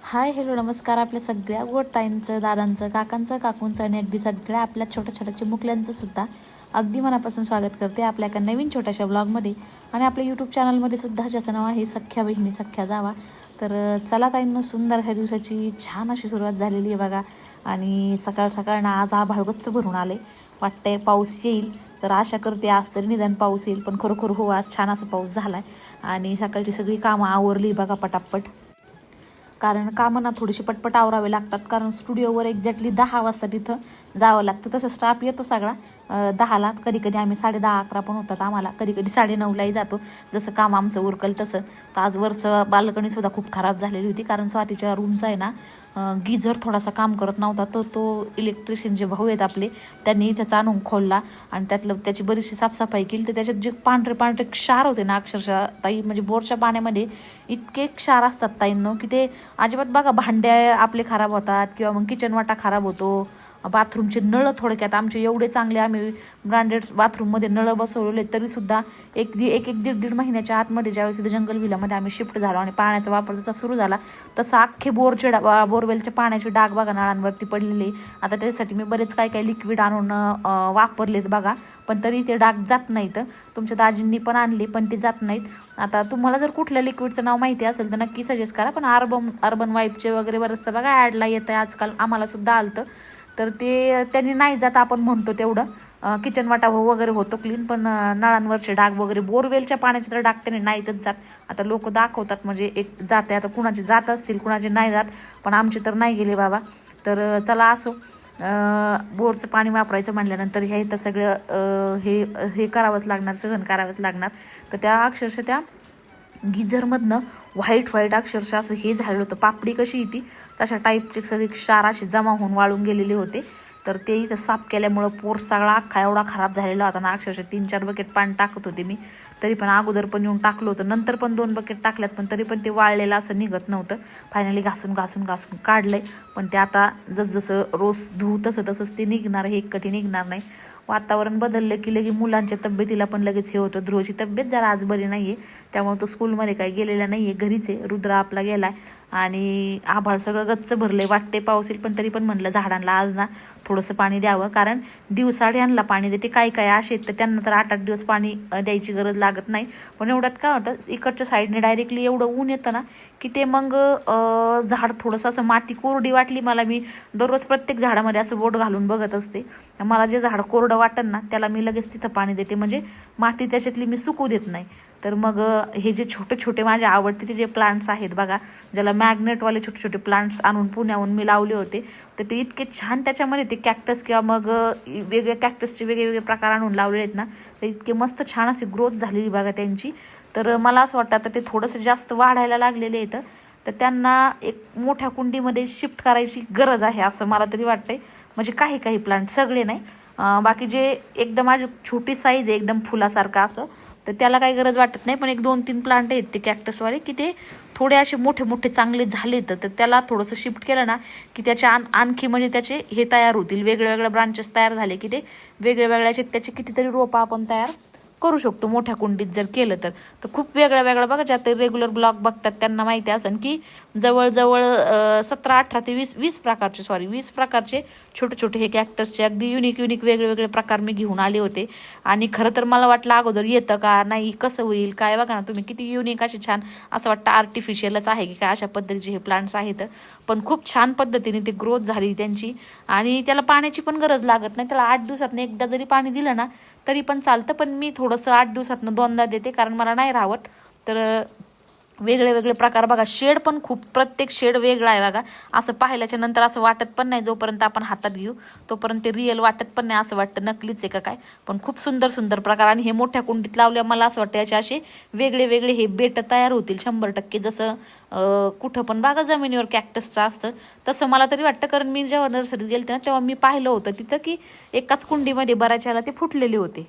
Hi hello नमस्कार. आपल्या सगळ्या गोडताईंचं, दादांचं, काकांचं, काकूंचं आणि अगदी सगळ्या आपल्या छोट्या छोट्या चिमुकल्यांचं सुद्धा अगदी मनापासून स्वागत करते आपल्या एका नवीन छोट्याशा ब्लॉगमध्ये आणि आपल्या यूट्यूब चॅनलमध्ये सुद्धा, ज्याचं नाव आहे सख्या बहिणी सख्या जावा. तर चला ताईंनो, सुंदर ह्या दिवसाची छान अशी सुरुवात झालेली आहे बघा. आणि सकाळ सकाळ ना आज आभाळ गच्च भरून आले, वाटतंय पाऊस येईल. तर आशा करते आज तरी निदान पाऊस येईल, पण खरोखर हो आज छान असा पाऊस झाला आहे. आणि सकाळची सगळी कामं आवरली बघा पटापट, कारण कामं ना थोडीशी पटपट आवरावे लागतात. कारण स्टुडिओवर एक्झॅक्टली 10 वाजता तिथं जावं लागतं. तसं स्टाफ येतो सगळा 10ला, कधी कधी आम्ही 10:30-11 पण होतात आम्हाला, कधी कधी 9:30लाही जातो, जसं काम आमचं उरकल तसं. तर आज वरचं बाल्कनीसुद्धा खूप खराब झालेली होती, कारण स्वातीच्या रूमचा आहे ना गिझर थोडासा काम करत नव्हता. तर तो इलेक्ट्रिशियन जे भाऊ आहेत आपले, त्यांनी त्याचा आणून खोलला आणि त्याची बरीचशी साफसफाई केली. तर त्याच्यात जे पांढरे पांढरे क्षार होते ना, अक्षरशः ताई, म्हणजे बोरच्या पाण्यामध्ये इतके क्षार असतात ताईंनो, की ते अजिबात बघा, भांडे आपले खराब होतात किंवा मग किचन वाटा खराब होतो. बाथरूमचे नळ थोडक्यात आमचे एवढे चांगले, आम्ही ब्रँडेड बाथरूममध्ये नळ बसवलेले, तरीसुद्धा एक दीड महिन्याच्या आतमध्ये ज्यावेळेस इथं जंगल विलामध्ये आम्ही शिफ्ट झालो आणि पाण्याचा वापर जसा सुरू झाला तसा अख्खे बोरवेलच्या पाण्याचे डाग बघा नळांवरती पडलेले. आता त्यासाठी मी बरेच काही लिक्विड आणून वापरलेत बघा, पण तरी ते डाग जात नाहीत. तुमच्या दाजींनी पण आणले, पण ते जात नाहीत. आता तुम्हाला जर कुठल्या लिक्विडचं नाव माहिती असेल तर नक्की सजेस्ट करा. पण अर्बन वाईपचे वगैरे बरंचसं बघा ॲडला येतं आहे आजकाल, आम्हाला सुद्धा आलतं. तर ते त्यांनी नाही जात, आपण म्हणतो तेवढं. किचन वाटा वगैरे होतो क्लीन, पण नळांवरचे डाग वगैरे, बोरवेलच्या पाण्याचे तर डाग त्यांनी नाहीतच जात. आता लोक दाखवतात म्हणजे एक जाते, आता कुणाचे जात असतील कुणाचे नाही जात, पण आमचे तर नाही गेले बाबा. तर चला असो, बोरचं पाणी वापरायचं म्हणल्यानंतर ह्या इथं सगळं हे करावंच लागणार, सहन करावंच लागणार. तर त्या अक्षरशः त्या गिझरमधनं व्हाईट अक्षरशः असं हे झालेलं होतं, पापडी कशी येते तशा टाईपचे सगळे क्षार असे जमा होऊन वाळून गेलेले होते. तर ते इथं साफ केल्यामुळं पोर सगळा अख्खा एवढा खराब झालेला होता ना, अक्षरशः 3-4 बकेट पाणी टाकत होते मी, तरी पण अगोदर पण येऊन टाकलं होतं, नंतर पण 2 बकेट टाकल्यात, पण तरी पण ते वाळलेलं असं निघत नव्हतं. फायनली घासून काढलंय, पण ते आता जसं रोज धुऊ तसंच ते निघणार, हे एकटी निघणार नाही. वातावरण बदललं की लगे मुलांच्या तब्येतीला पण लगेच हे होतं. ध्रुवची तब्येत जरा आज बरी नाही आहे, त्यामुळे तो स्कूलमध्ये काही गेलेला नाही आहे, घरीच आहे. रुद्र आपला गेला आणि आभाळ सगळं गच्च भरले, वाटते पाऊस येईल, पण तरी पण म्हणलं झाडांना आज ना थोडंसं पाणी द्यावं, कारण दिवसाड्यांना पाणी देते. काही असे आहेत तर त्यांना तर 8-8 दिवस पाणी द्यायची गरज लागत नाही. पण एवढ्यात काय होतं, इकडच्या साईडने डायरेक्टली एवढं ऊन येतं ना की ते मग झाड थोडंसं असं माती कोरडी वाटली मला, मी दररोज प्रत्येक झाडामध्ये असं बोट घालून बघत असते. मला जे झाड कोरडं वाटन ना त्याला मी लगेच तिथं पाणी देते, म्हणजे माती त्याच्यातली मी सुकू देत नाही. तर मग हे जे छोटे छोटे माझ्या आवडते जे प्लांट्स आहेत बघा, ज्याला मॅग्नेटवाले छोटे छोटे प्लांट्स आणून पुण्याहून मी लावले होते, तर ते इतके छान त्याच्यामध्ये ते कॅक्टस किंवा मग वेगवेगळ्या कॅक्टसचे वेगवेगळे प्रकार आणून लावले आहेत ना, तर इतके मस्त छान अशी ग्रोथ झालेली बघा त्यांची. तर मला असं वाटतं आता ते थोडंसं जास्त वाढायला लागलेले आहेत, तर त्यांना एक मोठ्या कुंडीमध्ये शिफ्ट करायची गरज आहे असं मला तरी वाटतंय. म्हणजे काही प्लांट, सगळे नाही, बाकी जे एकदम माझी छोटी साईज आहे एकदम फुलासारखं असं, तर त्याला काही गरज वाटत नाही. पण एक 2-3 प्लांट आहेत ते कॅक्टसवाले, की ते थोडे असे मोठे चांगले झाले, तर त्याला थोडंसं शिफ्ट केलं ना की त्याच्या आणखी म्हणजे त्याचे हे तयार होतील, वेगळ्या ब्रांचेस तयार झाले की ते वेगळ्याचे त्याचे कितीतरी रोपं आपण तयार करू शकतो मोठ्या कुंडीत जर केलं तर. खूप वेगळं बघा, ज्यात रेग्युलर ब्लॉग बघतात त्यांना माहिती असेल की जवळजवळ 17-18 ते 20 प्रकारचे छोटे हे कॅक्टसचे अगदी युनिक वेगळे प्रकार मी घेऊन आले होते. आणि खरं तर मला वाटलं अगोदर येतं का नाही, कसं होईल काय, बघा ना तुम्ही किती युनिक असे छान, असं वाटतं आर्टिफिशियलच आहे की काय अशा पद्धतीचे हे प्लांट्स आहेत. पण खूप छान पद्धतीने ते ग्रोथ झाली त्यांची, आणि त्याला पाण्याची पण गरज लागत नाही. त्याला 8 दिवसातनं एकदा जरी पाणी दिलं ना तरी पण चालतं, पण मी थोडंसं 8 दिवसातनं 2दा देते, कारण मला नाही राहत. तर वेगळे प्रकार बघा, शेड पण खूप, प्रत्येक शेड वेगळा आहे बघा. असं पाहिल्याच्या नंतर असं वाटत पण नाही, जोपर्यंत आपण हातात घेऊ तोपर्यंत ते रिअल वाटत पण नाही, असं वाटतं नकलीच आहे का काय. पण खूप सुंदर प्रकार, आणि हे मोठ्या कुंडीत लावल्या मला असं वाटतं याचे असे वेगळे हे बेट तयार होतील 100%. जसं कुठं पण बघा जमिनीवर कॅक्टसचं असतं तसं मला तरी वाटतं, कारण मी जेव्हा नर्सरीत गेले ना तेव्हा मी पाहिलं होतं तिथं की एकाच कुंडीमध्ये बऱ्याच याला ते फुटलेले होते.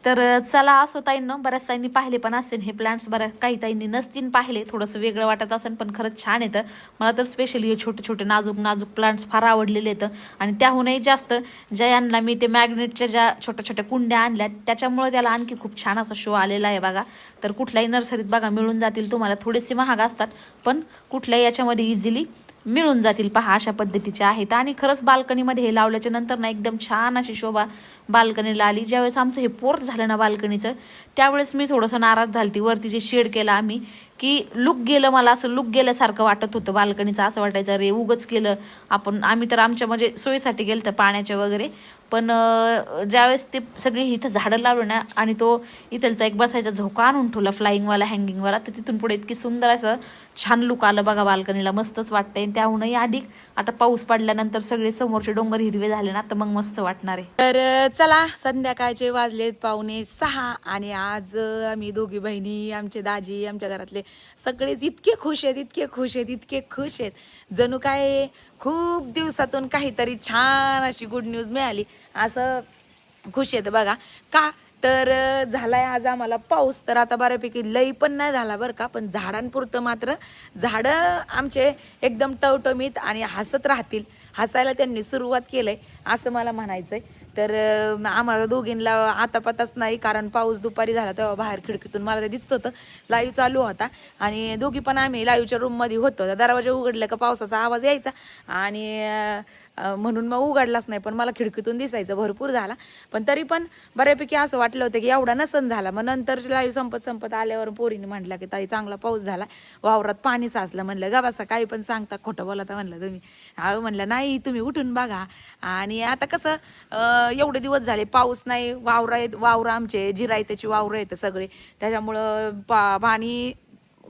तर चला असो ताईंनो, बऱ्याच ताईंनी पाहिले पण असेल हे प्लांट्स, बऱ्याच काही ताईंनी नसतील पाहिले, थोडंसं वेगळं वाटत असेल, पण खरंच छान येतं. मला तर स्पेशली हे छोटे नाजूक प्लांट्स फार आवडलेले आहेत. आणि त्याहूनही जास्त जयांना मी ते मॅग्नेटच्या ज्या छोट्या कुंड्या आणल्या त्याच्यामुळे त्याला आणखी खूप छान असा शो आलेला आहे बघा. तर कुठल्याही नर्सरीत बघा मिळून जातील तुम्हाला, थोडेसे महाग असतात पण कुठल्याही याच्यामध्ये इझिली मिळून जातील पहा, अशा पद्धतीचे आहेत. आणि खरंच बाल्कनीमध्ये हे लावल्याच्या नंतर ना एकदम छान अशी शोभा बाल्कनीला आली. ज्यावेळेस आमचं हे पोर्च झालं ना बाल्कनीचं, त्यावेळेस मी थोडंसं नाराज झालती. वरती जे शेड केलं आम्ही, की लुक गेलं, मला असं लुक गेल्यासारखं वाटत होतं बाल्कनीचं. असं वाटायचं रे उगच केलं आपण. आम्ही तर आमच्या म्हणजे सोयीसाठी गेलं तर पाण्याच्या वगैरे. पण ज्यावेळेस ते सगळी इथं झाडं लावलं ना, आणि तो इथलचा एक बसायचा झोका आणून ठेवला फ्लाईंगवाला हँगिंगवाला, तर तिथून पुढे इतकी सुंदर असं छान लुक आलं बघा बाल्कनीला. मस्तच वाटतंय. त्याहूनही अधिक आता पाऊस पडल्यानंतर सगळे समोरचे डोंगर हिरवे झाले ना, तर मग मस्त वाटणार आहे. तर चला, संध्याकाळचे वाजलेत 5:45 आणि आज आम्ही दोघी बहिणी, आमचे दाजी, आमच्या घरातले सगळेच इतके खुश आहेत, इतके खुश आहेत, इतके खुश आहेत. जणू काय खूप दिवसातून काहीतरी छान अशी गुड न्यूज मिळाली असं खुश आहेत बघा. का तर झालाय आज आम्हाला पाऊस. तर आता बऱ्यापैकी लई पण नाही झाला बरं का, पण झाडांपुरतं मात्र झाडं आमचे एकदम टवटमीत आणि हसत राहतील, हसायला त्यांनी सुरुवात केलंय असं मला म्हणायचंय. तर आम्हाला दोघींना आता पताच नाही, कारण पाऊस दुपारी झाला तेव्हा बाहेर खिडकीतून मला ते दिसत होतं लाईव्ह चालू होता, आणि दोघी पण आम्ही लाईव्हच्या रूममध्ये होतो. दरवाजा उघडला का पावसाचा आवाज यायचा, आणि म्हणून मग उघडलाच नाही, पण मला खिडकीतून दिसायचं भरपूर झाला. पण तरी पण बऱ्यापैकी असं वाटलं होतं की एवढा नसन झाला. मग नंतर लाईव्ह संपत आल्यावर पोरीने म्हटलं की ताई चांगला पाऊस झाला, वावरात पाणी साचलं. म्हणलं गा बसा, काही पण सांगता, खोटं बोलता म्हणलं तुम्ही. म्हणलं नाही, तुम्ही उठून बघा. आणि आता कसं एवढे दिवस झाले पाऊस नाही, वावरं आमचे जिरायताची वावरं आहेत सगळे, त्याच्यामुळं पाणी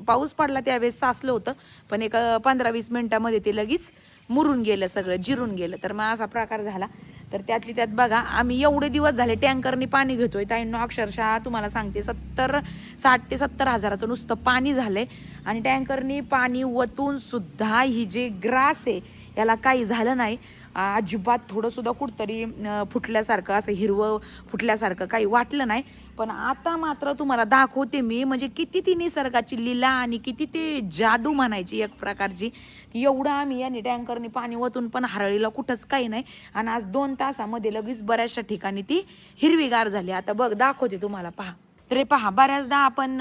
पाऊस पडला त्यावेळेस साचलं होतं, पण एक 15-20 मिनिटामध्ये ते लगेच मुरून गेलं, सगळं जिरून गेलं. तर मग असा प्रकार झाला. तर त्यातली त्यात बघा, आम्ही एवढे दिवस झाले टँकरनी पाणी घेतोय ताईंनो, अक्षरशः तुम्हाला सांगते 60 ते 70 हजाराचं नुसतं पाणी झालंय. आणि टँकरनी पाणी वतून सुद्धा ही जे ग्रास आहे याला काही झालं नाही अजिबात. थोडं सुद्धा कुठतरी फुटल्यासारखं, असं हिरवं फुटल्यासारखं काही वाटलं नाही. पण आता मात्र तुम्हाला दाखवते मी, म्हणजे किती ती निसर्गाची लीला आणि किती ते जादू म्हणायची एक प्रकारची. एवढं आम्ही याने टँकरने पाणी वतून पण हरळीला कुठंच काही नाही. आणि आज 2 तासामध्ये लगेच बऱ्याचशा ठिकाणी ती हिरवीगार झाली. आता बघ दाखवते तुम्हाला, पहा. तरी पहा, बऱ्याचदा आपण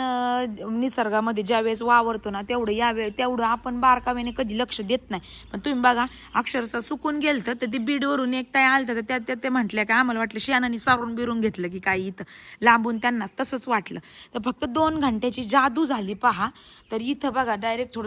निसर्गामध्ये ज्या वेळेस वावरतो ना, तेवढं आपण बारकाव्याने कधी लक्ष देत नाही. पण तुम्ही बघा, अक्षरशः सुकून गेलं तर ते बीडवरून एक ताई आलतं, तर त्या ते म्हटल्या की आम्हाला वाटलं शेणाने सारून बिरून घेतलं की काही इथं, लांबून त्यांनाच तसंच वाटलं. तर फक्त 2 घंट्याची जादू झाली पहा. तर इथं बघा डायरेक्ट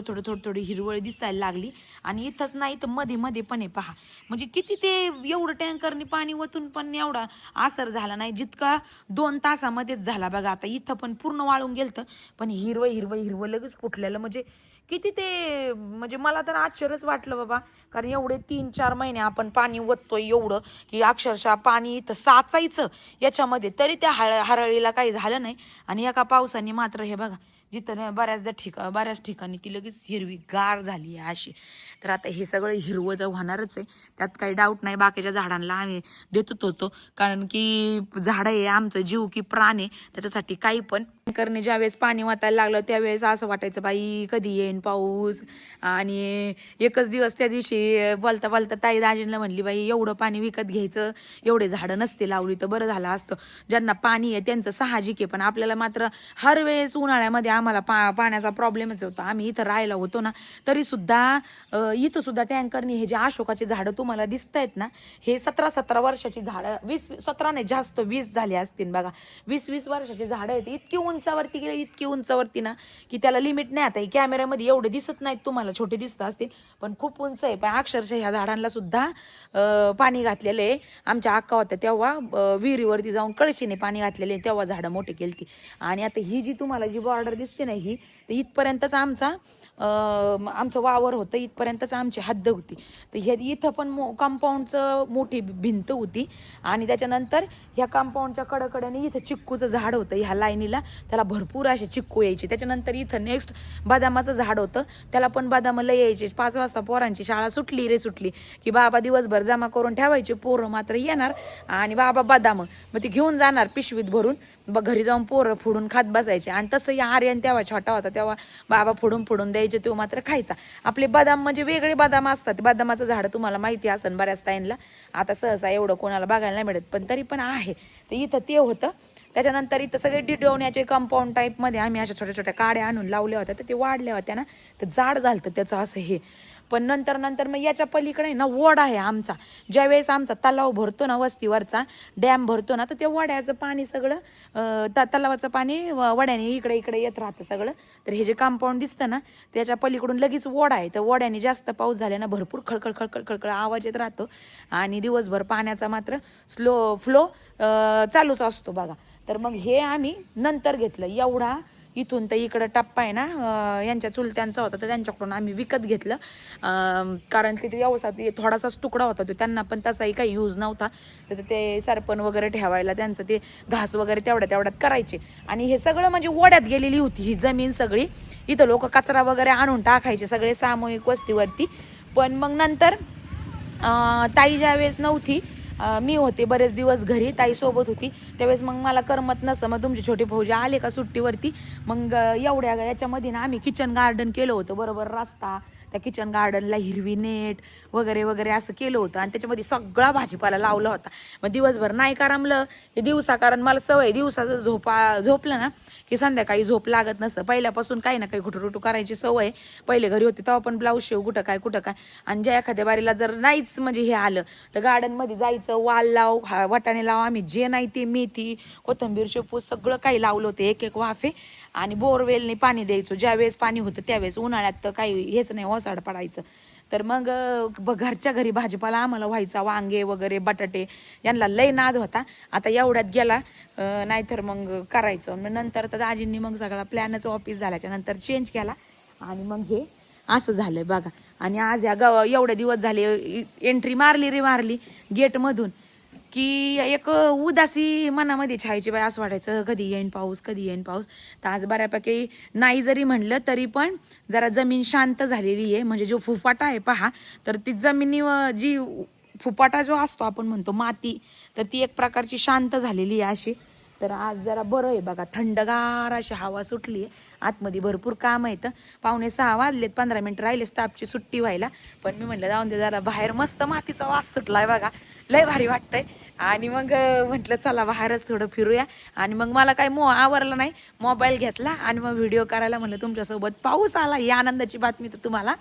थोडी हिरवळ दिसायला लागली. आणि इथंच नाही तर मध्ये पण आहे पहा. म्हणजे किती ते एवढं टँकरने पाणी वतून पण एवढा असर झाला नाही जितका 2 तासामध्येच झाला बघा. आता इथं पण पूर्ण वाळून गेलतं, पण हिरवं लगेच फुटलेलं. म्हणजे किती ते, म्हणजे मला तर आश्चर्यच वाटलं बाबा. कारण एवढे 3-4 महिने आपण पाणी वततोय एवढं, की अक्षरशः पाणी इथं साचायचं याच्यामध्ये, तरी त्या हरळीला काही झालं नाही. आणि एका पावसाने मात्र हे बघा, जिथं बऱ्याच ठिकाणी ती लगेच हिरवी गार झाली आहे अशी. तर आता हे सगळं हिरवं तर होणारच आहे, त्यात काही डाऊट नाही. बाकीच्या झाडांना आम्ही देतच होतो, कारण की झाडं आहे आमचं जीव की प्राण आहे, त्याच्यासाठी काही पण करणे. ज्यावेळेस पाणी वाचायला लागलं त्यावेळेस असं वाटायचं बाई कधी येईन पाऊस. आणि एकच दिवस त्या दिवशी बोलता ताई दाजींना म्हणली, बाई एवढं पाणी विकत घ्यायचं, एवढे झाडं नसते लावली तर बरं झालं असतं. ज्यांना पाणी आहे त्यांचं साहजिक आहे, पण आपल्याला मात्र हर वेळेस उन्हाळ्यामध्ये आम्हाला पाण्याचा प्रॉब्लेमच होता. आम्ही इथं राहायला होतो ना, तरी सुद्धा इथं सुद्धा टँकरनी हे जे अशोकाची झाडं तुम्हाला दिसत आहेत ना, हे 17 वर्षाची झाडं, 17 नाही जास्त 20 झाले असतील बघा. 20 वर्षाची झाडं आहेत. इतकी उंचावरती गेले, इतकी उंचावरती ना, की त्याला लिमिट नाही. आता कॅमेऱ्यामध्ये एवढे दिसत नाहीत तुम्हाला, छोटे दिसत असतील, पण खूप उंच आहे. पण अक्षरशः ह्या झाडांना सुद्धा पाणी घातलेलं आहे. आमच्या अक्का होत्या तेव्हा विहिरीवरती जाऊन कळशीने पाणी घातलेले, तेव्हा झाडं मोठी केलती. आणि आता ही जी तुम्हाला जी बॉर्डर दिसते ना, ही तर इथपर्यंतच आमचं वावर होतं, इथपर्यंतच आमची हद्द होती. तर ह्या इथं पण कंपाऊंडचं मोठी भिंत होती. आणि त्याच्यानंतर ह्या कंपाऊंडच्या कडेने इथं चिक्कूचं झाड होतं, ह्या लाईनीला त्याला भरपूर असे चिक्कू यायचे. त्याच्यानंतर इथं नेक्स्ट बदामाचं झाड होतं, त्याला पण बदामाला यायचे. 5 वाजता पोरांची शाळा सुटली की बाबा दिवसभर जमा करून ठेवायचे, पोरं मात्र येणार आणि बाबा बदाम मग ते घेऊन जाणार पिशवीत भरून, घरी जाऊन पोरं फोडून खात बसायचे. आणि तसं या आर्यन तेव्हा छोटा होता तेव्हा बाबा फोडून द्यायचे, तो मात्र खायचा. आपले बदाम म्हणजे वेगळे बदाम असतात, बदामाचं झाड तुम्हाला माहिती असेल बऱ्याच ताईंना, आता सहसा एवढं कोणाला बघायला नाही मिळत, पण तरी पण आहे. तर इथं ते होतं. त्याच्यानंतर इथं सगळे डिडवण्याचे कंपाऊंड टाईपमध्ये आम्ही अशा छोट्या काड्या आणून लावल्या होत्या, तर ते वाढल्या होत्या ना, तर जाड झालं त्याचं असं हे. पण नंतर नंतर मग याच्या पलीकडे ना ओढा आहे आमचा. ज्यावेळेस आमचा तलाव भरतो ना, वस्तीवरचा डॅम भरतो ना, तर ते वड्याचं पाणी सगळं तलावाचं पाणी वड्याने इकडे इकडे येत राहतं सगळं. तर हे जे कंपाऊंड दिसतं ना, त्याच्या पलीकडून लगेच ओढा आहे. तर ओढ्याने जास्त पाऊस झाला ना, भरपूर खळखळ खळखळ खळखळ आवाज येत राहतो आणि दिवसभर पाण्याचा मात्र फ्लो चालूच असतो बघा. तर मग हे आम्ही नंतर घेतलं. एवढा इथून तर इकडं टप्पा आहे ना, यांच्या चुलत्यांचा होता, तर त्यांच्याकडून आम्ही विकत घेतलं. कारण की ते व्यवसाय थोडासाच तुकडा होता तो, त्यांना पण तसाही काही यूज नव्हता. तर ते सरपण वगैरे ठेवायला त्यांचं ते घास वगैरे तेवढ्यात करायचे. आणि हे सगळं म्हणजे ओढ्यात गेलेली होती ही जमीन सगळी. इथं लोक कचरा वगैरे आणून टाकायचे सगळे सामूहिक वस्तीवरती. पण मग नंतर ताई ज्या वेळेस नव्हती, मी होते बरेच दिवस घरी, ताई सोबत होती, त्यावेळेस मग मला करमत नसं. मग तुमचे छोटे भाऊजी आले का सुट्टीवरती, मग एवढ्या याच्यामध्ये ना आम्ही किचन गार्डन केलं होतं. बरोबर रस्ता, त्या किचन गार्डनला हिरवी नेट वगैरे वगैरे असं केलं होतं आणि त्याच्यामध्ये सगळा भाजीपाला लावला होता. मग दिवसभर नाही करमलं हे दिवसा, कारण मला सवय दिवसाचं झोपलं ना की संध्याकाळी झोप लागत नसतं. पहिल्यापासून काही ना काही कुठुरुटू करायची सवय. पहिले घरी होते तेव्हा पण ब्लाऊज शिव कुठं काय. आणि ज्या एखाद्या बारीला जर नाहीच म्हणजे हे आलं तर गार्डनमध्ये जायचं, वाल लाव, वाटाणे लाव, आम्ही जे नाही ते मेथी, कोथिंबीर, शेपू सगळं काही लावलं होतं, एक वाफे. आणि बोरवेलने पाणी द्यायचो ज्यावेळेस पाणी होतं त्यावेळेस. उन्हाळ्यात तर काही हेच नाही, ओसाड पडायचं. तर मग घरच्या घरी भाजीपाला आम्हाला व्हायचा, वांगे वगैरे बटाटे यांना लय नाद होता. आता एवढ्यात गेला, नाहीतर मग करायचं. मग नंतर तर दाजींनी मग सगळा प्लॅनच ऑफिस झाल्याच्या नंतर चेंज केला आणि मग हे असं झालंय बघा. आणि आज या एवढे दिवस झाले एंट्री मारली गेटमधून की एक उदासी मनामध्ये छायची बाई, असं वाटायचं कधी येईन पाऊस. तर आज बऱ्यापैकी नाही जरी म्हणलं तरी पण जरा जमीन शांत झालेली आहे. म्हणजे जो फुफाटा आहे पहा, तर ती जमिनी जी फुफाटा जो असतो आपण म्हणतो माती, तर ती एक प्रकारची शांत झालेली आहे अशी. तर आज जरा बरं आहे बघा, थंडगार अशी हवा सुटली आहे. आतमध्ये भरपूर काम येतं. 5:45 वाजलेत, 15 मिनिटं राहिले स्टाफची सुट्टी व्हायला. पण मी म्हणलं जाऊन दे, जरा बाहेर मस्त मातीचा वास सुटलाय बघा, लय भारी वाटतंय. आणि मग म्हटलं चला बाहेरच थोडं फिरूया. आणि मग मला काही आवरलं नाही, मोबाईल घेतला आणि मग व्हिडिओ करायला म्हणलं तुमच्यासोबत. पाऊस आला ही आनंदाची बातमी तर तुम्हाला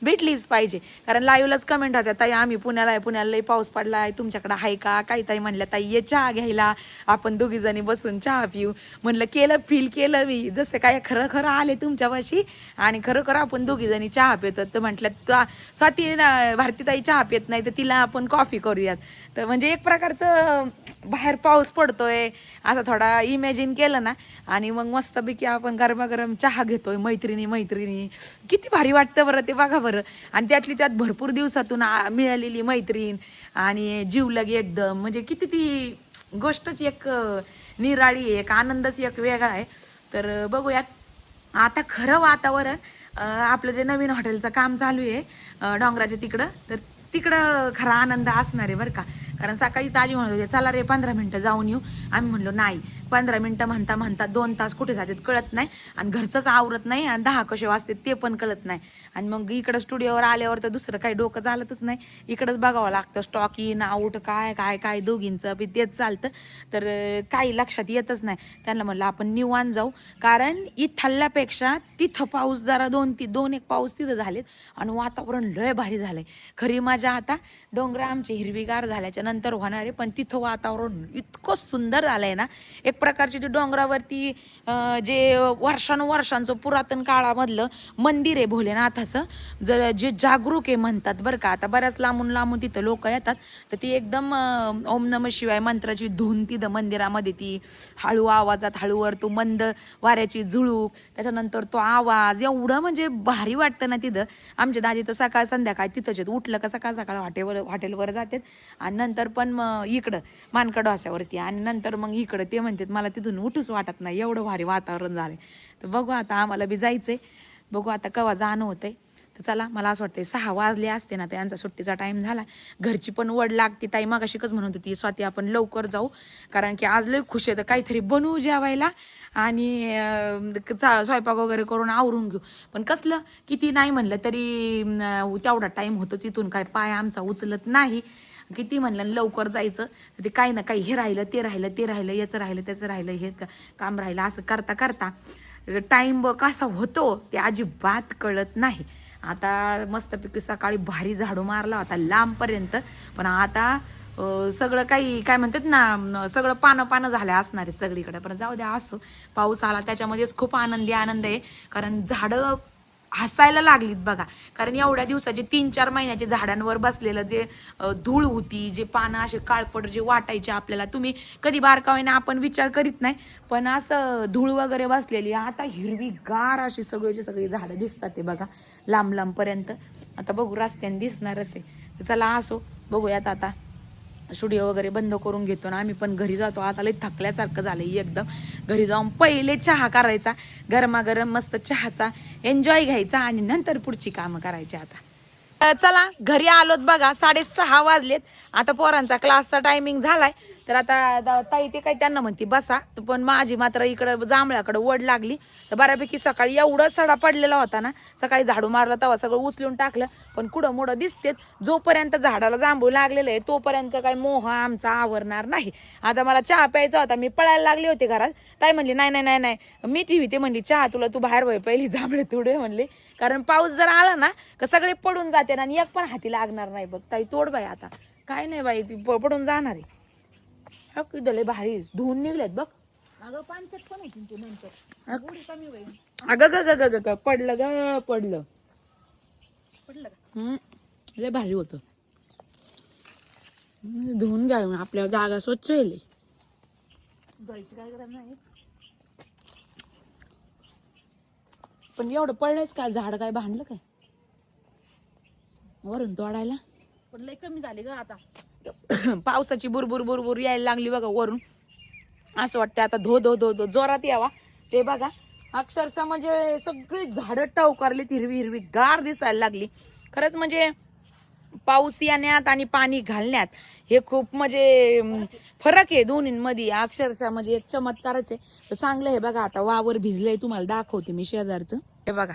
भेटलीच पाहिजे, कारण लाईव्हलाच कमेंट होत्या, ताई आम्ही पुण्याला लई पाऊस पडलाय, तुमच्याकडे आहे का. काही ताई म्हणल्या ताई ये चहा घ्यायला, आपण दोघी जणी बसून चहा पिऊ. म्हणलं फील केलं मी, जसं काय खरं आले तुमच्यापाशी आणि खरं आपण दोघी जणी चहा पितो. तर म्हटलं स्वाती भारतीताई चहा पित नाही तर तिला आपण कॉफी करूयात. तर म्हणजे एक प्रकारचं बाहेर पाऊस पडतोय असं थोडा इमॅजिन केलं ना, आणि मग मस्तपैकी आपण गरमागरम चहा घेतोय मैत्रिणी. किती भारी वाटतं बरं ते, बघा बरं. आणि त्यातली त्यात भरपूर दिवसातून मिळालेली मैत्रीण आणि जीवलग एकदम, म्हणजे किती ती गोष्टच एक निराळी आहे, एक आनंदच एक वेगळा आहे. तर बघूयात आता खरं वातावरण. आपलं जे नवीन हॉटेलचं काम चालू आहे डोंगराच्या तिकडं खरा आनंद असणार आहे बरं का. कारण सकाळी ताजी म्हणत होते चला रे 15 मिनिटं जाऊन येऊ. आम्ही म्हणलो नाही, 15 मिनिटं म्हणता 2 तास कुठे जातात कळत नाही, आणि घरचंच आवरत नाही, आणि 10 कसे वाजतात ते पण कळत नाही. आणि मग इकडं स्टुडिओवर आल्यावर तर दुसरं काही डोकं चालतच नाही, इकडंच बघावं लागतं. स्टॉक इन आऊट काय दोघींचं बी तेच चालतं. तर काही लक्षात येतच नाही. त्यांना म्हणलं आपण निवांत जाऊ, कारण इथल्यापेक्षा तिथं पाऊस जरा 2-1 पाऊस तिथं झालेत आणि वातावरण लय भारी झालंय. खरी मजा आता डोंगर आमची हिरवीगार झाल्याच्या नंतर होणार आहे. पण तिथं वातावरण इतकं सुंदर झालंय ना, एक प्रकारची जे डोंगरावरती जे वर्षानुवर्षांचं पुरातन काळामधलं मंदिर आहे भोलेनाथाचं, जे जागरूक आहे म्हणतात बरं का. आता बऱ्याच लांबून तिथं लोक येतात, तर ती एकदम ओम नमः शिवाय मंत्राची धून तिथं मंदिरामध्ये, ती हळू आवाजात, हळूवर तो मंद वाऱ्याची झुळूक, त्याच्यानंतर तो आवाज, एवढं म्हणजे भारी वाटतं ना तिथं. आमच्या दाजी तर सकाळ संध्याकाळ तिथंच आहेत, उठलं का सकाळ हॉटेलवर जातात आणि नंतर पण मग इकडं मानकड डोस्यावरती, आणि नंतर मग इकडं ते म्हणतात मला तिथून उठूच वाटत नाही, एवढं भारी वातावरण झालंय. तर बघू आता, आम्हाला बी जायचंय, बघू आता केव्हा जाणं होतंय. तर चला, मला असं वाटतंय 6 वाजले असते ना, त्यांचा सुट्टीचा टाइम झाला. घरची पण वड लागते. ताई मागाशीच म्हणत होती स्वाती आपण लवकर जाऊ, कारण की आज लय खुश आहे, तर काहीतरी बनवू जेवायला आणि स्वयंपाक वगैरे करून आवरून घेऊ. पण कसलं किती नाही म्हणलं तरी तेवढा टाइम होतोच, इथून काय पाय आमचा उचलत नाही. किती म्हणलं लवकर जायचं, ते काही ना काही हे राहिलं ते राहिलं, याचं राहिलं त्याचं राहिलं, हे काम राहिलं, असं करता टाइम कसा होतो ते अजिबात कळत नाही. आता मस्तपैकी सकाळी भारी झाडू मारला होता लांबपर्यंत, पण आता सगळं काही काय म्हणतात ना, सगळं पानं झाल्या असणार आहे सगळीकडे. पण जाऊ द्या, असो पाऊस आला त्याच्यामध्येच खूप आनंद आहे. कारण झाडं हसायला लागलीत बघा. कारण एवढ्या दिवसाचे 3-4 महिन्याचे झाडांवर बसलेलं जे धूळ होती, जे पानं असे काळपट जे वाटायचे आपल्याला, तुम्ही कधी बारकाईने आपण विचार करीत नाही, पण असं धूळ वगैरे बसलेली आता हिरवी गार अशी सगळी झाडं दिसतात ते बघा लांबपर्यंत. आता बघू रस्त्याने दिसणारच आहे. चला असो, बघूयात. आता स्टुडिओ वगैरे बंद करून घेतो ना आम्ही, पण घरी जातो. आता लई थकल्यासारखं झालंय एकदम. घरी जाऊन पहिले चहा करायचा, गरमागरम मस्त चहाचा एन्जॉय घ्यायचा आणि नंतर पुढची कामं करायची. आता चला घरी आलोत बघा, 6:30 वाजलेत. आता पोरांचा क्लासचा टायमिंग झालाय, तर आता ताई ते काय त्यांना म्हणते बसा, पण माझी मात्र इकडं जांभळ्याकडे वड लागली. तर बऱ्यापैकी सकाळी एवढा सडा पडलेला होता ना, सकाळी झाडू मारला तेव्हा सगळं उचलून टाकलं, पण कुठं मोडं दिसतेत. जोपर्यंत झाडाला जांभूळ लागलेलं आहे तोपर्यंत काय मोह आमचा आवरणार नाही. आता मला चहा प्यायचा होता, मी पळायला लागले होते घरात. ताई म्हणली नाही मी ठेवते म्हणली चहा, तुला तू बाहेर वय पहिली जांभळे तुडे म्हणले. कारण पाऊस जर आला ना का सगळे पडून जाते आणि एक पण हाती लागणार नाही. बघ ताई तोड बाई, आता काय नाही बाई, ती पडून जाणार आहे. किती भारी धुवून निघलेत बघ. अगं पाणचट पण होती तू नंतर गोडी कमी होईल. अगं ग पडलं पडलं का? लय भारी होतं. धुवून घ्या, आपल्या जागा स्वच्छ राहिली. जायची काय गरज नाही. पण एवढं पडलंच काय, झाड काय भांडलं काय वरून तोडायला? पण लय कमी झाली ग आता. पावसाची बुरबुर यायला लागली बघा वरून. असं वाटतं आता धो जोरात यावा. ते बघा अक्षरशः म्हणजे सगळी झाडं टवकारलीत, हिरवी गार दिसायला लागली. खरंच म्हणजे पाऊस येण्यात आणि पाणी घालण्यात हे खूप म्हणजे फरक आहे दोन्हींमध्ये. अक्षरशः म्हणजे एक चमत्कारच आहे. तर चांगलं आहे बघा. आता वावर भिजलंय, तुम्हाला दाखवते मी शेजारचं. हे बघा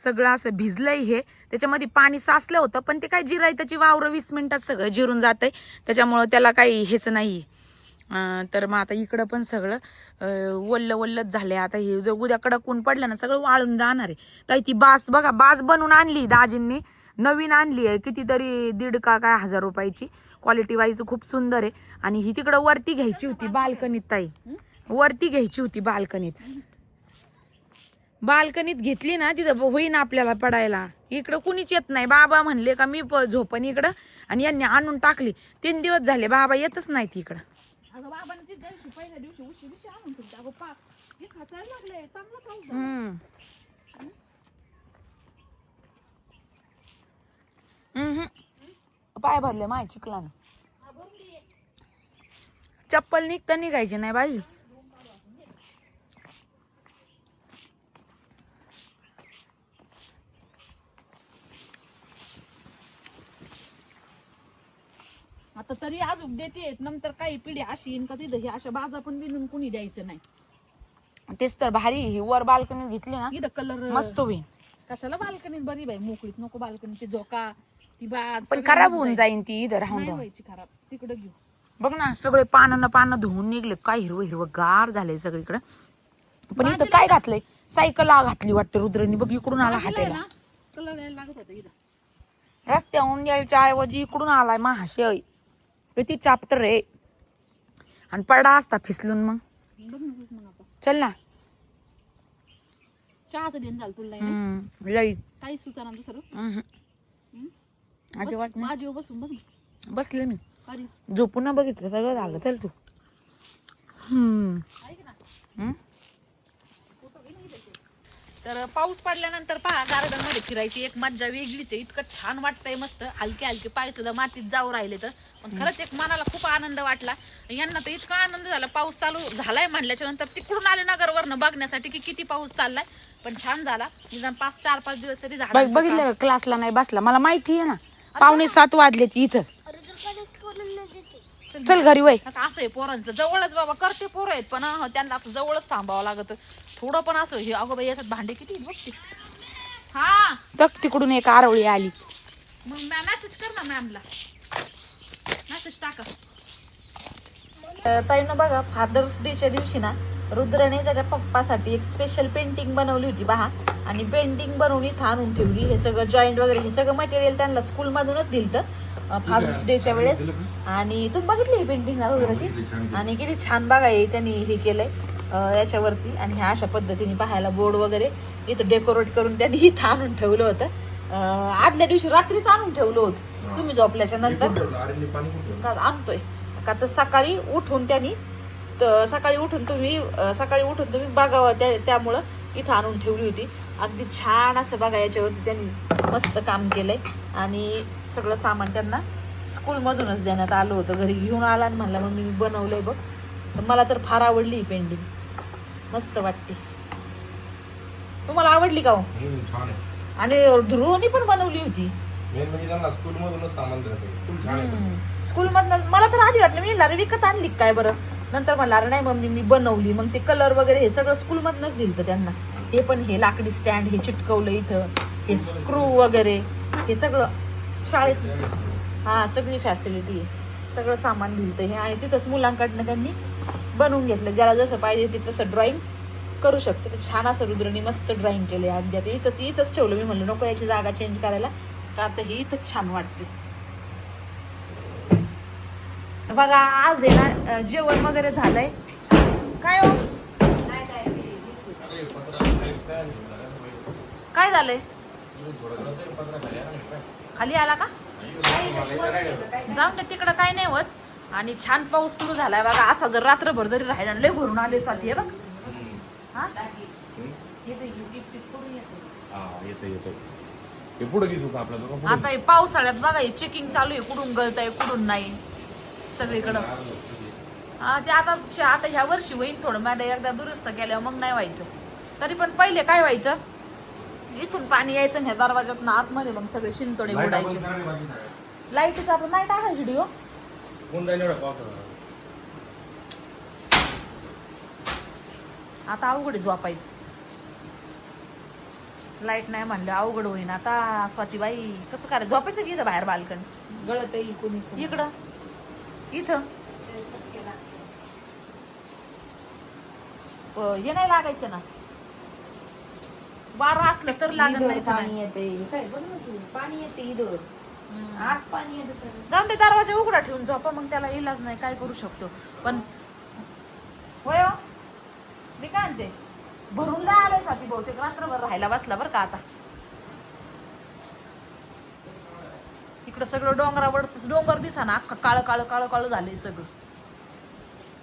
सगळं असं भिजलंय. हे त्याच्यामध्ये पाणी साचलं होतं, पण ते काय जिराय त्याची वावर 20 मिनिटात सगळं जिरून जातंय, त्याच्यामुळं त्याला काही हेच नाही. तर मग आता इकडं पण सगळं वल्लच झालंय. आता हे जर उद्या कडक ऊन पडलं ना सगळं वाळून जाणार आहे. तर ती बास बघा, बास बनवून आणली दाजींनी, नवीन आणली आहे, कितीतरी 1,500 का काय 1000 रुपयाची. क्वालिटी वाईज खूप सुंदर आहे. आणि ही तिकडं वरती घ्यायची होती बाल्कनीत ताई, वरती घ्यायची होती बाल्कनीत घेतली ना तिथं होईन आपल्याला पडायला. इकडं कुणीच येत नाही. बाबा म्हणले का मी झोपन इकडं, आणि यांनी आणून टाकली. 3 दिवस झाले बाबा येतच नाहीत इकडं. अगं बाबांनी ते दिवशी पहिल्या दिवशी उशी आणून ठेवते. अगं हे खातायला लागले, चांगला पाऊस झाला. पाय भरले माय चिखलानं. चप्पल निघायची नाही बाई. आता तरी अजून देते, नंतर काही पिढी अशी येईन का तिथं हे अशा बाजा पण विणून कुणी द्यायचं नाही. तेच तर भारी. ही वर बाल्कनीत घेतली ना इथं कलर मस्त होईल. कशाला बाल्कनीत बरी बाई, मोकळीत नको बाल्कनीत. ते झोका ती बाज पण खराब होऊन जाईन ती इथं राहून. व्हायची खराब, तिकडे घेऊ. बघ ना सगळे पानं धुवून निघले. काय हिरवं गार झालंय सगळीकडे. पण इथं काय घातलंय, सायकल घातली वाटतं रुद्रनी. बघ इकडून आला हाताला. कलर यायला लागत होता इथं. रस्त्याहून यायच्या ऐवजी इकडून आलाय महाशय. किती चाप्टर आहे. आणि पडा असता फिसलून मग. चल ना चहाचं दिन झालं तुला. लई काही सुचाना दुसरं. माझी बसून बघ बसले मी. अरे झोपून बघितलं सगळं झालं. चल तू. ऐक ना, तर पाऊस पडल्यानंतर पहा गार्डन मध्ये फिरायची एक मज्जा वेगळीच आहे. इतकं छान वाटतंय, मस्त हलके पाय सुद्धा मातीत जाऊ राहिले. तर पण खरंच एक मनाला खूप आनंद वाटला. यांना तर इतका आनंद झाला. पाऊस चालू झालाय म्हणल्याच्या नंतर तिकडून आले नगरवरनं बघण्यासाठी की किती पाऊस चाललाय. पण छान झाला. निदान 4-5 दिवस तरी झाला. बघितलं क्लासला नाही बसला. मला माहिती आहे ना 6:45 वाजले इथं. चल घरी वय. आता असं आहे पोरांचं जवळच बाबा करते पोरं आहेत, पण त्यांना असं जवळच थांबावं लागत थोडं. पण असं हे अगं बाई याच्यात भांडे किती बघते. हा बघ तिकडून एक आरवळी आली. मग मेसेज कर ना मॅमला, मेसेज टाका. ताईनं बघा फादर्स डेच्या दिवशी ना रुद्रने त्याच्या पप्पासाठी एक स्पेशल पेंटिंग बनवली होती पहा. आणि पेंटिंग बनवून इथं आणून ठेवली. हे सगळं जॉईंट वगैरे हे सगळं मटेरियल त्यांना स्कूलमधूनच दिलं फादर्स डेच्या वेळेस. आणि तुम्ही बघितली ही पेंटिंग ना रुद्राची, आणि किती छान बघा हे त्यांनी हे केलंय याच्यावरती. आणि ह्या अशा पद्धतीने पाहायला बोर्ड वगैरे इथं डेकोरेट करून त्यांनी इथं आणून ठेवलं होतं. आदल्या दिवशी रात्रीच आणून ठेवलं होतं तुम्ही झोपल्याच्या नंतर. आणतोय का तर सकाळी उठून त्यांनी सकाळी उठून तुम्ही बघावं त्यामुळं इथं आणून ठेवली होती. अगदी छान असं बघा याच्यावरती त्यांनी मस्त काम केलंय. आणि सगळं सामान त्यांना स्कूलमधूनच देण्यात आलं होतं. घरी घेऊन आला आणि म्हणला मम्मी मी बनवलंय बघ. तर मला तर फार आवडली ही पेंटिंग, मस्त वाटते. तुम्हाला आवडली का हो? छान आहे. आणि ध्रुवनी पण बनवली होती स्कूलमधून. मला तर आधी वाटलं मी विकत आणली काय बरं. नंतर म्हणलं अरे नाही मम्मी मी बनवली. मग ते कलर वगैरे हे सगळं स्कूलमधनच दिलं त्यांना. ते पण हे लाकडी स्टँड हे चिटकवलं इथं, हे स्क्रू वगैरे हे सगळं शाळेत. हा सगळी फॅसिलिटी आहे, सगळं सामान दिलं हे. आणि तिथंच मुलांकडनं त्यांनी बनवून घेतलं. ज्याला जसं पाहिजे ते तसं ड्रॉइंग करू शकते. तर छान असं रुद्रनी मस्त ड्रॉइंग केले. अगदी आता इथंच ठेवलं. मी म्हणलं नको याची जागा चेंज करायला, का आता हे इथंच छान वाटते. बघा आज आहे ना जेवण वगैरे झालंय. काय हो काय झालंय? खाली आला का? जाऊन दे तिकडं, काय नाही होत. आणि छान पाऊस सुरू झालाय बघा. असा जर रात्रभर जरी राहिला लय भरून आले साथी आहे बघ. हा आता हे पावसाळ्यात बघा हे चेकिंग चालू आहे, कुठून गळतंय कुठून नाही सगळीकडं. हा ते आता ह्या वर्षी होईल थोडं. मला एकदा दुरुस्त केल्यावर मग नाही व्हायचं. तरी पण पहिले काय व्हायचं, इथून पाणी यायचं ह्या दरवाज्यात आतमध्ये, मग सगळे शिंतोडे उडायचे. लाईटचा आपण नाही टाकायची व्हिडिओ. आता अवघड झोपायचं. लाईट नाही म्हणलं अवघड होईन आता. स्वातीबाई कसं करायचं? झोपायचं की इथं बाहेर बाल्कनी गळत इकडं इथं हे नाही लागायचं ना. वारा असलं तर लागत नाही. पाणी येते पाणी येते इथं आत पाणी येते. जाऊन ते दरवाजा उघडा ठेवून झोपा, मग त्याला इलाज नाही काय करू शकतो. पण होय हो, मी काय म्हणते भरून नाही आलंय साथी. बहुतेक रात्रभर राहायला बसला बरं का. आता इकडं सगळं डोंगरावर डोंगर दिसा ना, अख्खा काळं काळं काळं काळं झालंय सगळं.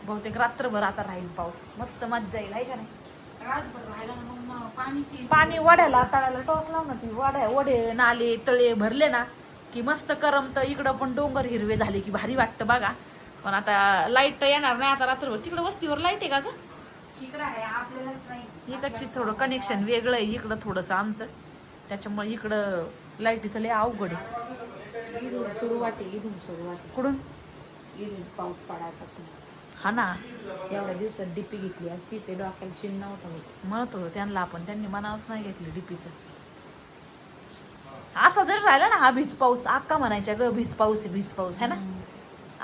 बहुतेक रात्रभर आता राहील पाऊस. मस्त मज्जा येईल आहे का नाही? पाणी वड्याला तळ्याला टोचला ना, ती वडे नाले तळे भरले ना की मस्त करमत. इकडं पण डोंगर हिरवे झाले की भारी वाटतं बघा. पण आता लाईट तर येणार नाही आता रात्रभर. तिकडं वस्तीवर लाईट आहे का ग? इकडं आहे आपल्यालाच नाही. इकडची थोडं कनेक्शन वेगळं आहे इकडं थोडंसं आमचं, त्याच्यामुळे इकडं लाईटीचं लय अवघड आहे. सुरुवात कुठून पाऊस पडायपासून. हा ना, एवढ्या दिवसात डीपी घेतली असती ते डोक्याला शिन नव्हता होत. म्हणत होतो त्यांना आपण, त्यांनी मनावच नाही घेतली डीपीचं. असा जरी राहिला ना हा भीज पाऊस, अक्का म्हणायच्या ग भीज पाऊस आहे भीज पाऊस है ना.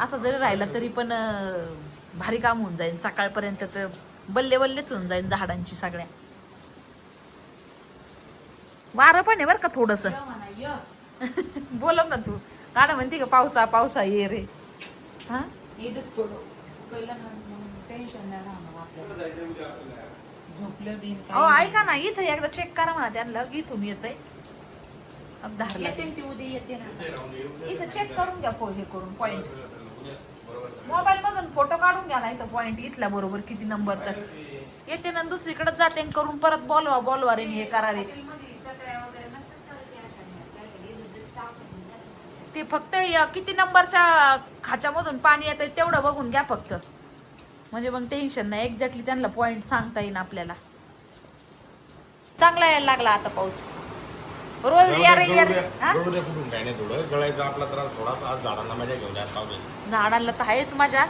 असा जरी राहिला तरी पण भारी काम होऊन जाईल. सकाळपर्यंत तर बल्ले बल्लेच होऊन जाईल झाडांची सगळ्या. वारं पण आहे बरं का थोडस. बोलव ना तू. गाणं म्हणते का पावसा पावसा ये रे. हा इथंच थोडं टेन्शन नाही राहणार आपल्याला. झोपलं बिन हो ऐका ना, इथं एकदा चेक करा म्हणा त्यांना. इथून येतंय येते ती उद्या येते ना. इथं चेक करून घ्या हे करून पॉइंट. मोबाईल मधून फोटो काढून घ्या ना इथं पॉइंट इथल्या बरोबर किती नंबरचा येते ना. दुसरीकडे जाते करून परत बोलवा रे हे करा रे. ते फक्त किती नंबरच्या खाच्यामधून पाणी येतंय तेवढं बघून घ्या फक्त. म्हणजे मग टेन्शन नाही. एक्झॅक्टली त्यांना पॉइंट सांगता येईल आपल्याला. चांगला यायला लागला आता पाऊस. रोज कुठून काय नाही थोडं गळायचं आपला त्रास थोडा. आज झाडांना मजा घेऊन झाडांना तर आहेच मजा.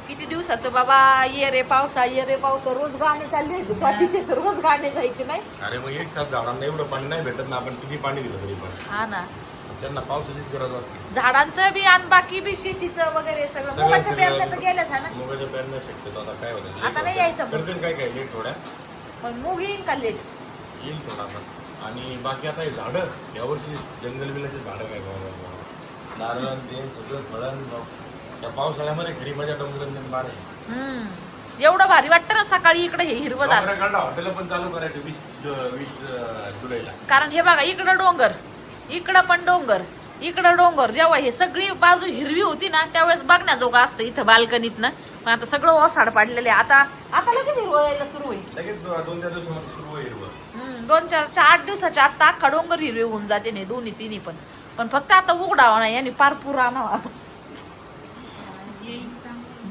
किती दिवसाचं बाबा ये रे पावसा ये रे पावसा. रोज गाणे चालले स्वातीचे तर रोज गाणे जायचे नाही. अरे मग एक साथ झाडांना एवढं पाणी नाही भेटत ना. आपण किती पाणी दिलं तरी पण. हा ना, त्यांना पावसाचीच गरज असते. झाडांचं बी आणि बाकी बी शेतीचं वगैरे सगळं मुगाच्या पेरण्या तर गेल्याच आहे ना. मुगाच्या पेरण्या शक्यतो आता काय होतं आता नाही यायचं पण. करतील काय काय लेट थोड्या पण मूग येईन का लेट. येईल थोडा आता. आणि बाकी आता हे झाडं यावर्षी जंगल बिलाचे झाडं काय नारळ ते सगळं फळण त्या पावसाळ्यामध्ये खरी मजा डोंगर बार आहे. एवढं भारी वाटतं ना सकाळी इकडे हे हिरवंदार. हॉटेल पण चालू करायचं 20 जुलैला. कारण हे बघा इकडं डोंगर, इकडं पण डोंगर, इकडं डोंगर. जेव्हा हे सगळी बाजू हिरवी होती ना त्यावेळेस बघण्याजोगं असतं इथं बाल्कनीत ना. पण आता सगळं ओसाड पाडलेले. आता लगेच हिरवं यायला सुरू होईल. लगेच 2-4 दिवसामध्ये सुरू होईल हिरवं. 2-4-8 दिवसाच्या आत्ता अख्खा डोंगर हिरवे होऊन जाते नाही दोन्ही तिन्ही पण फक्त आता उघडावा नाही आणि पार पुरा आणावा आता.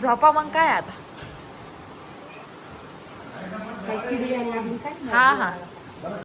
झोपा मग काय आता. काही किडी यायला लागली काय? हा